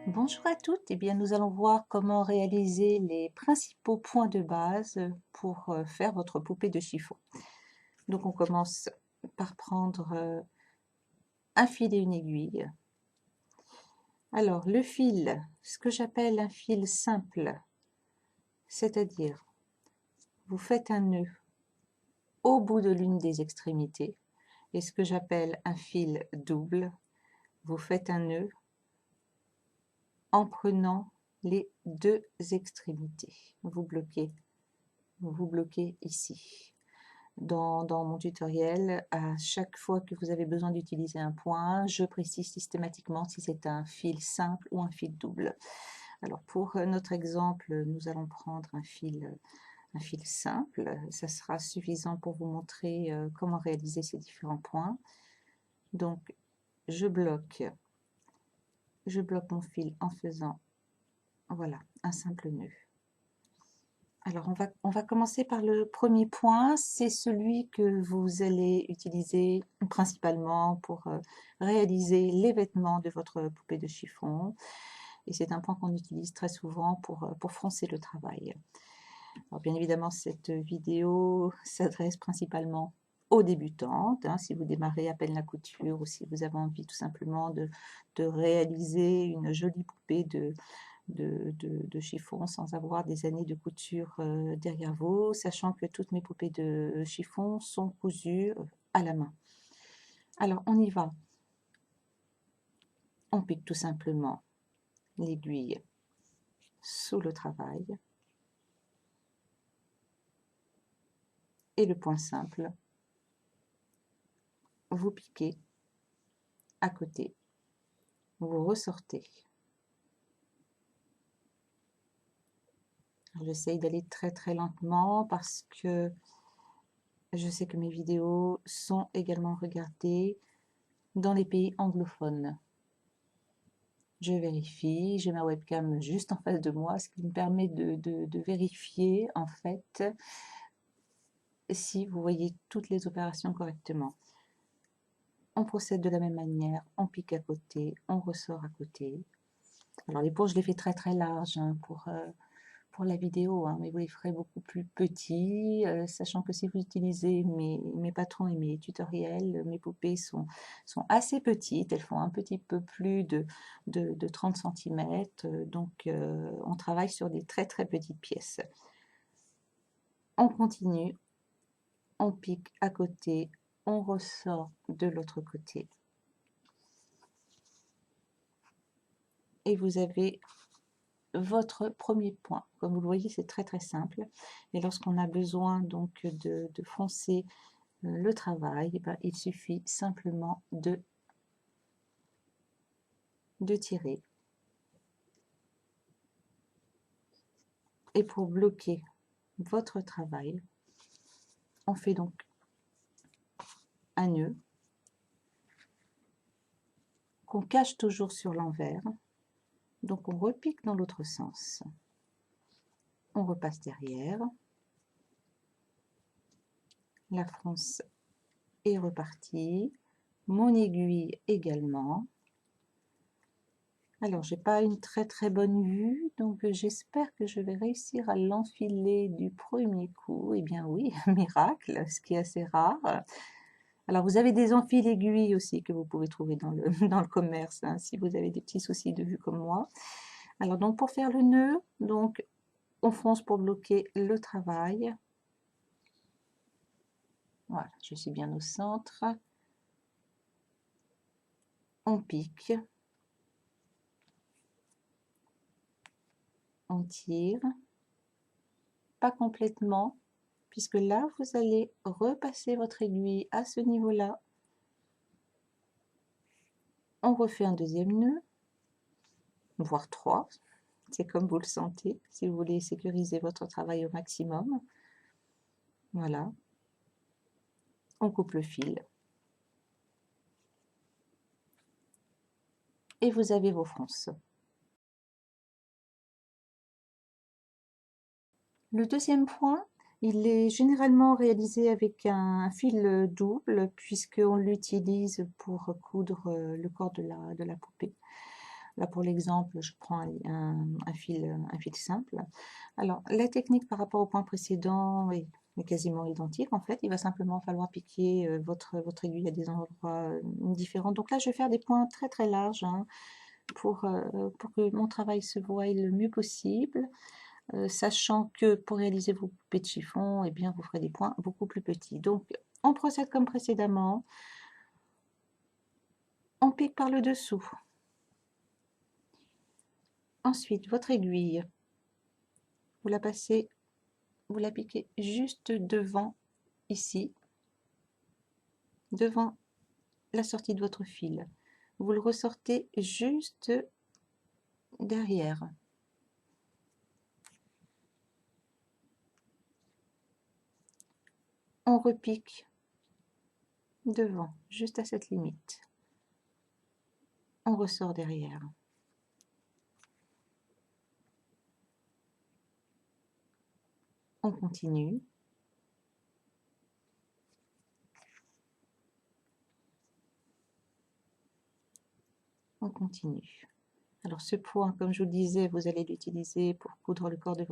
Bonjour à toutes, bien nous allons voir comment réaliser les principaux points de base pour faire votre poupée de chiffon. Donc on commence par prendre un fil et une aiguille. Alors le fil, ce que j'appelle un fil simple, c'est-à-dire vous faites un nœud au bout de l'une des extrémités, et ce que j'appelle un fil double, vous faites un nœud en prenant les deux extrémités. Vous bloquez ici. Dans mon tutoriel, à chaque fois que vous avez besoin d'utiliser un point, je précise systématiquement si c'est un fil simple ou un fil double. Alors pour notre exemple, nous allons prendre un fil simple. Ça sera suffisant pour vous montrer comment réaliser ces différents points. Donc je bloque mon fil en faisant, voilà, un simple nœud. Alors, on va commencer par le premier point, c'est celui que vous allez utiliser principalement pour réaliser les vêtements de votre poupée de chiffon. Et c'est un point qu'on utilise très souvent pour froncer le travail. Alors, bien évidemment, cette vidéo s'adresse principalement aux débutantes, hein, si vous démarrez à peine la couture ou si vous avez envie tout simplement de réaliser une jolie poupée de chiffon sans avoir des années de couture derrière vous, sachant que toutes mes poupées de chiffon sont cousues à la main. Alors on y va. On pique tout simplement l'aiguille sous le travail et le point simple. Vous piquez à côté, vous ressortez. J'essaye d'aller très lentement parce que je sais que mes vidéos sont également regardées dans les pays anglophones. Je vérifie, j'ai ma webcam juste en face de moi, ce qui me permet de vérifier en fait si vous voyez toutes les opérations correctement. On procède de la même manière, on pique à côté, on ressort à côté. Alors les poches, je les fais très larges hein, pour la vidéo, hein, mais vous les ferez beaucoup plus petits, sachant que si vous utilisez mes patrons et mes tutoriels, mes poupées sont assez petites, elles font un petit peu plus de 30 cm, donc on travaille sur des très petites pièces. On continue, on pique à côté, on ressort de l'autre côté. Et vous avez votre premier point. Comme vous le voyez, c'est très simple. Et lorsqu'on a besoin donc de froncer le travail, eh ben, il suffit simplement de tirer. Et pour bloquer votre travail, on fait donc un nœud qu'on cache toujours sur l'envers. Donc on repique dans l'autre sens. On repasse derrière. La fronce est repartie. Mon aiguille également. Alors, j'ai pas une très bonne vue, donc j'espère que je vais réussir à l'enfiler du premier coup. Eh bien oui, miracle, ce qui est assez rare. Alors, vous avez des enfils aiguilles aussi que vous pouvez trouver dans le, dans le commerce, hein, si vous avez des petits soucis de vue comme moi. Alors, donc pour faire le nœud, donc on fronce pour bloquer le travail. Voilà, je suis bien au centre. On pique. On tire. Pas complètement, puisque là, vous allez repasser votre aiguille à ce niveau-là. On refait un deuxième nœud, voire 3, c'est comme vous le sentez, si vous voulez sécuriser votre travail au maximum. Voilà. On coupe le fil. Et vous avez vos fronces. Le deuxième point, il est généralement réalisé avec un fil double, puisqu'on l'utilise pour coudre le corps de la poupée. Là, pour l'exemple, je prends un fil simple. Alors, la technique par rapport au point précédent est quasiment identique. En fait, il va simplement falloir piquer votre aiguille à des endroits différents. Donc là, je vais faire des points très très larges hein, pour que mon travail se voie le mieux possible. Sachant que pour réaliser vos poupées de chiffon, eh bien, vous ferez des points beaucoup plus petits. Donc, on procède comme précédemment. On pique par le dessous. Ensuite, votre aiguille, vous la passez, vous la piquez juste devant, ici, devant la sortie de votre fil. Vous le ressortez juste derrière. On repique devant, juste à cette limite. On ressort derrière. On continue. On continue. Alors ce point, comme je vous le disais, vous allez l'utiliser pour coudre le corps de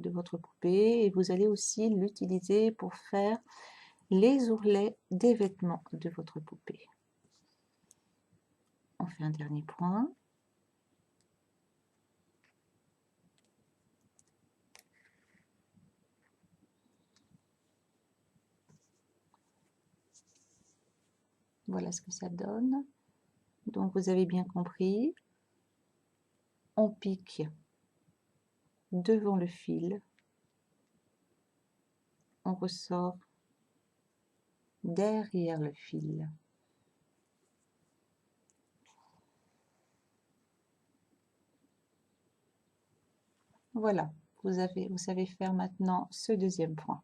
votre poupée et vous allez aussi l'utiliser pour faire les ourlets des vêtements de votre poupée. On fait un dernier point. Voilà ce que ça donne. Donc vous avez bien compris. On pique devant le fil. On ressort derrière le fil. Voilà, vous savez faire maintenant ce deuxième point.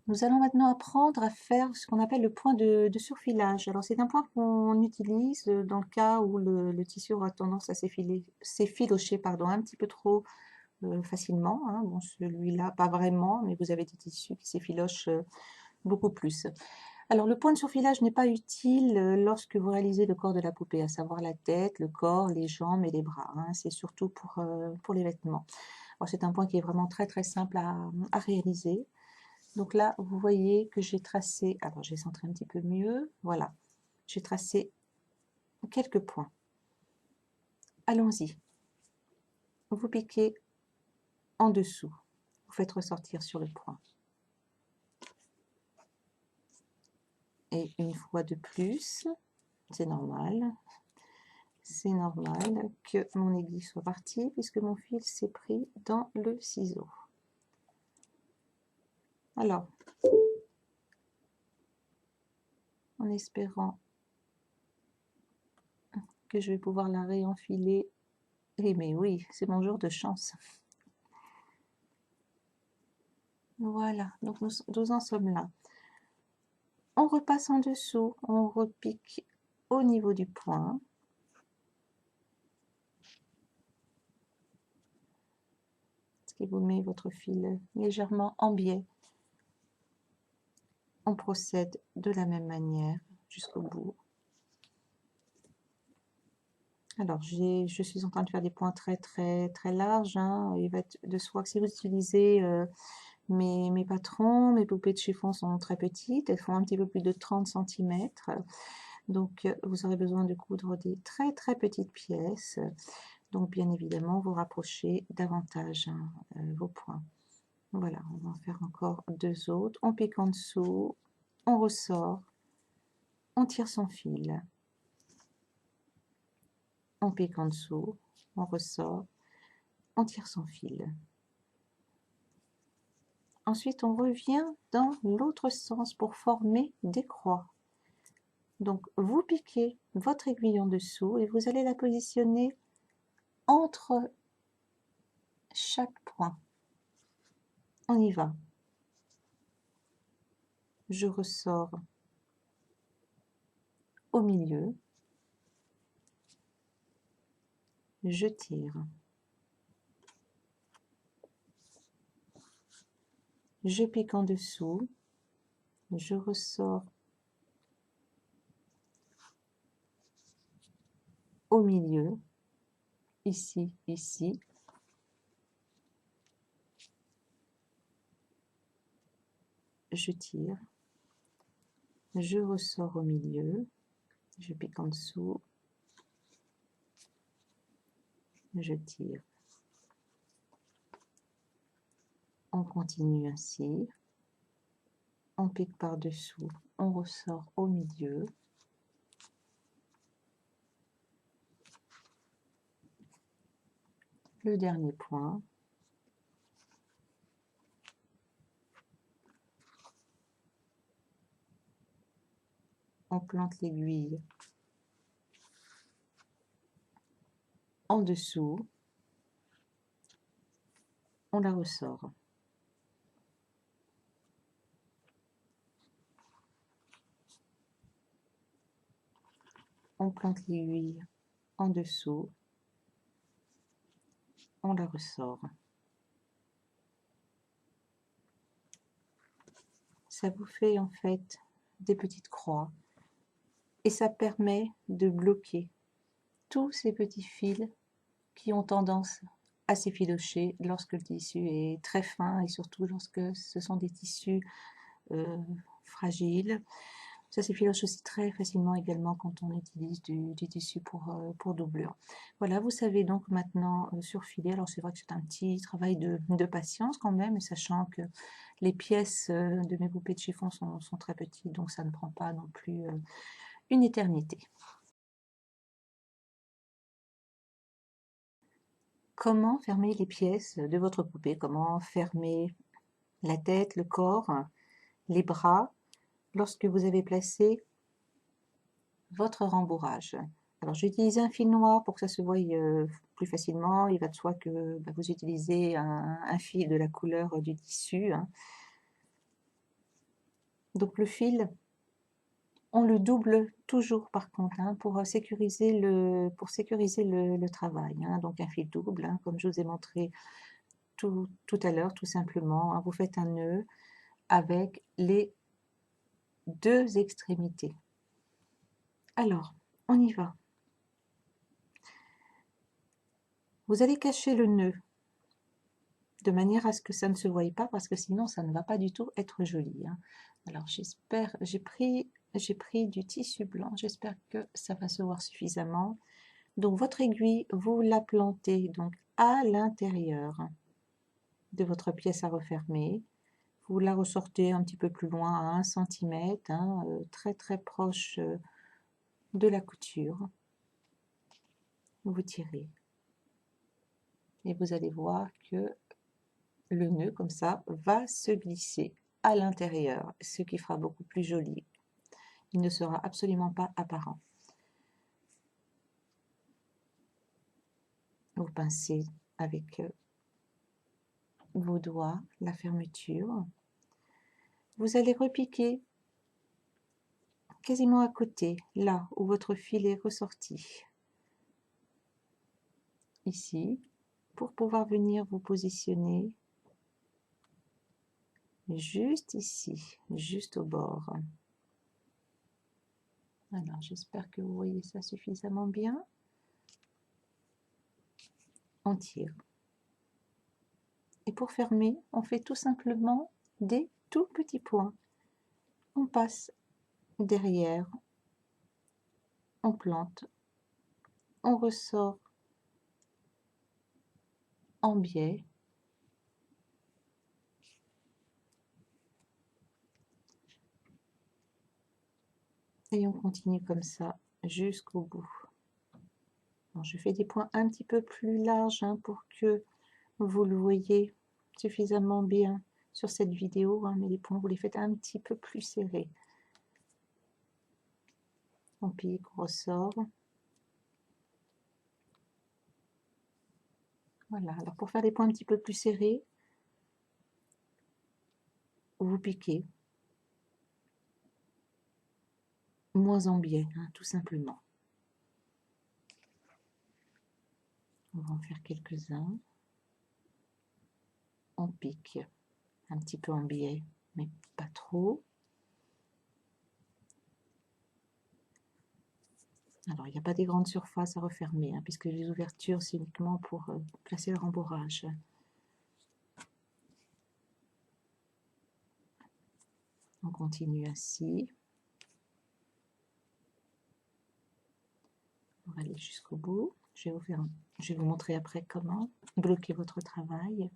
Nous allons maintenant apprendre à faire ce qu'on appelle le point de surfilage. Alors c'est un point qu'on utilise dans le cas où le tissu aura tendance à s'effilocher un petit peu trop facilement. Hein. Bon, celui-là, pas vraiment, mais vous avez des tissus qui s'effilochent beaucoup plus. Alors le point de surfilage n'est pas utile lorsque vous réalisez le corps de la poupée, à savoir la tête, le corps, les jambes et les bras. Hein. C'est surtout pour les vêtements. Alors c'est un point qui est vraiment très très simple à réaliser. Donc là, vous voyez que j'ai tracé, alors je vais centrer un petit peu mieux, voilà, j'ai tracé quelques points. Allons-y. Vous piquez en dessous, vous faites ressortir sur le point. Et une fois de plus, c'est normal que mon aiguille soit partie puisque mon fil s'est pris dans le ciseau. Alors, en espérant que je vais pouvoir la réenfiler. Eh mais oui, c'est mon jour de chance. Voilà, donc nous en sommes là. On repasse en dessous, on repique au niveau du point. Ce qui vous met votre fil légèrement en biais. On procède de la même manière jusqu'au bout. Alors, je suis en train de faire des points très larges. Hein. Il va être de soi que si vous utilisez mes patrons, mes poupées de chiffon sont très petites. Elles font un petit peu plus de 30 cm. Donc, vous aurez besoin de coudre des très petites pièces. Donc, bien évidemment, vous rapprochez davantage hein, vos points. Voilà, on va en faire encore deux autres. On pique en dessous, on ressort, on tire son fil. On pique en dessous, on ressort, on tire son fil. Ensuite, on revient dans l'autre sens pour former des croix. Donc, vous piquez votre aiguille en dessous et vous allez la positionner entre chaque point. On y va. Je ressors au milieu. Je tire. Je pique en dessous. Je ressors au milieu, ici, ici. Je tire, je ressors au milieu, je pique en dessous, je tire. On continue ainsi, on pique par-dessous, on ressort au milieu. Le dernier point. On plante l'aiguille en dessous, on la ressort. On plante l'aiguille en dessous, on la ressort. Ça vous fait en fait des petites croix et ça permet de bloquer tous ces petits fils qui ont tendance à s'effilocher lorsque le tissu est très fin et surtout lorsque ce sont des tissus fragiles. Ça s'effiloche aussi très facilement également quand on utilise du tissu pour doublure. Voilà, vous savez donc maintenant surfiler. Alors c'est vrai que c'est un petit travail de patience quand même, sachant que les pièces de mes poupées de chiffon sont très petites, donc ça ne prend pas non plus une éternité. Comment fermer les pièces de votre poupée? Comment fermer la tête, le corps, les bras, lorsque vous avez placé votre rembourrage? Alors j'ai utilisé un fil noir pour que ça se voie plus facilement. Il va de soi que vous utilisez un fil de la couleur du tissu, hein. Donc le fil, on le double toujours par contre, hein, pour sécuriser le travail, hein. Donc un fil double, hein, comme je vous ai montré tout à l'heure, tout simplement, hein. Vous faites un nœud avec les deux extrémités. Alors, on y va. Vous allez cacher le nœud de manière à ce que ça ne se voie pas, parce que sinon ça ne va pas du tout être joli, hein. Alors j'espère, j'ai pris du tissu blanc, j'espère que ça va se voir suffisamment. Donc votre aiguille, vous la plantez donc à l'intérieur de votre pièce à refermer. Vous la ressortez un petit peu plus loin à 1 cm, hein, très très proche de la couture. Vous tirez et vous allez voir que le nœud comme ça va se glisser à l'intérieur, ce qui fera beaucoup plus joli. Il ne sera absolument pas apparent. Vous pincez avec vos doigts la fermeture. Vous allez repiquer quasiment à côté, là où votre fil est ressorti. Ici, pour pouvoir venir vous positionner juste ici, juste au bord. Alors, j'espère que vous voyez ça suffisamment bien. On tire. Et pour fermer, on fait tout simplement des tout petits points. On passe derrière, on plante, on ressort en biais. Et on continue comme ça jusqu'au bout. Alors, je fais des points un petit peu plus larges, hein, pour que vous le voyez suffisamment bien sur cette vidéo, hein, mais les points, vous les faites un petit peu plus serrés. On pique, on ressort. Voilà, alors pour faire des points un petit peu plus serrés, vous piquez, moins en biais, hein, tout simplement. On va en faire quelques-uns. On pique un petit peu en biais, mais pas trop. Alors, il n'y a pas des grandes surfaces à refermer, hein, puisque les ouvertures, c'est uniquement pour placer le rembourrage. On continue ainsi. On va aller jusqu'au bout. Je vais vous montrer après comment bloquer votre travail.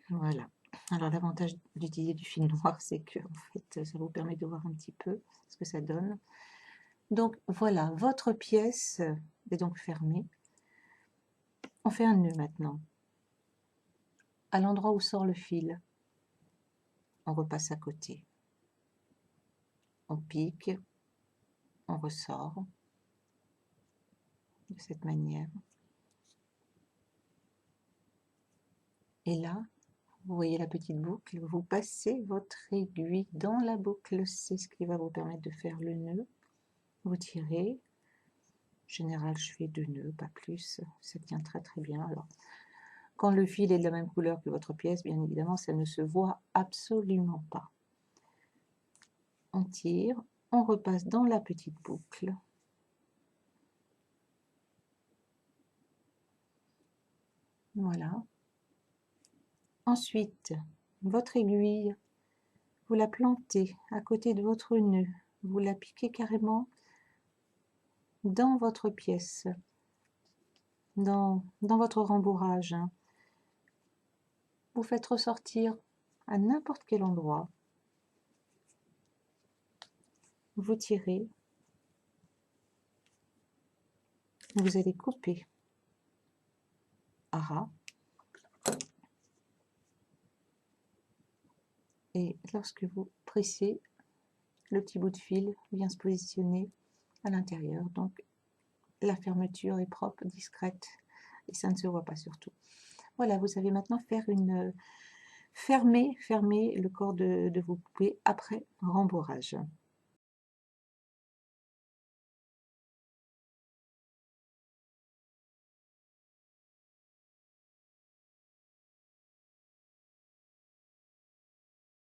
Voilà. Alors l'avantage d'utiliser du fil noir, c'est que en fait, ça vous permet de voir un petit peu ce que ça donne. Donc voilà, votre pièce est donc fermée. On fait un nœud maintenant. À l'endroit où sort le fil, on repasse à côté. On pique, on ressort de cette manière. Et là, vous voyez la petite boucle, vous passez votre aiguille dans la boucle, c'est ce qui va vous permettre de faire le nœud. Vous tirez. En général, je fais 2 nœuds, pas plus. Ça tient très très bien. Alors, quand le fil est de la même couleur que votre pièce, bien évidemment, ça ne se voit absolument pas. On tire, on repasse dans la petite boucle. Voilà. Ensuite, votre aiguille, vous la plantez à côté de votre nœud. Vous la piquez carrément dans votre pièce, dans votre rembourrage. Vous faites ressortir à n'importe quel endroit. Vous tirez. Vous allez couper à ras. Et lorsque vous pressez, le petit bout de fil vient se positionner à l'intérieur. Donc la fermeture est propre, discrète et ça ne se voit pas surtout. Voilà, vous savez maintenant faire fermer le corps de vos poupées après rembourrage.